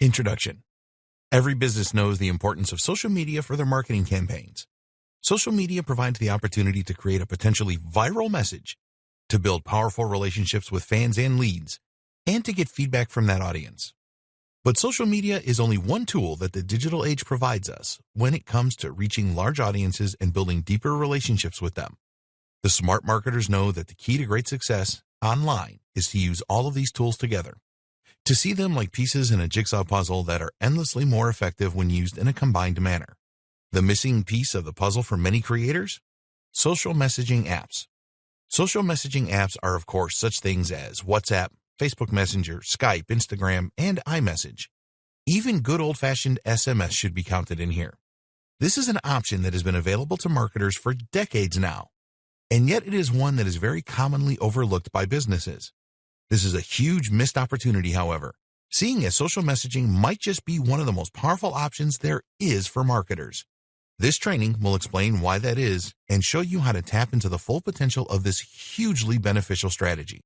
Introduction. Every business knows the importance of social media for their marketing campaigns. Social media provides the opportunity to create a potentially viral message, to build powerful relationships with fans and leads, and to get feedback from that audience. But social media is only one tool that the digital age provides us when it comes to reaching large audiences and building deeper relationships with them. The smart marketers know that the key to great success online is to use all of these tools together, to see them like pieces in a jigsaw puzzle that are endlessly more effective when used in a combined manner. The missing piece of the puzzle for many creators? Social messaging apps. Social messaging apps are, of course, such things as WhatsApp, Facebook Messenger, Skype, Instagram, and iMessage. Even good old-fashioned SMS should be counted in here. This is an option that has been available to marketers for decades now, and yet it is one that is very commonly overlooked by businesses. This is a huge missed opportunity, however, seeing as social messaging might just be one of the most powerful options there is for marketers. This training will explain why that is and show you how to tap into the full potential of this hugely beneficial strategy.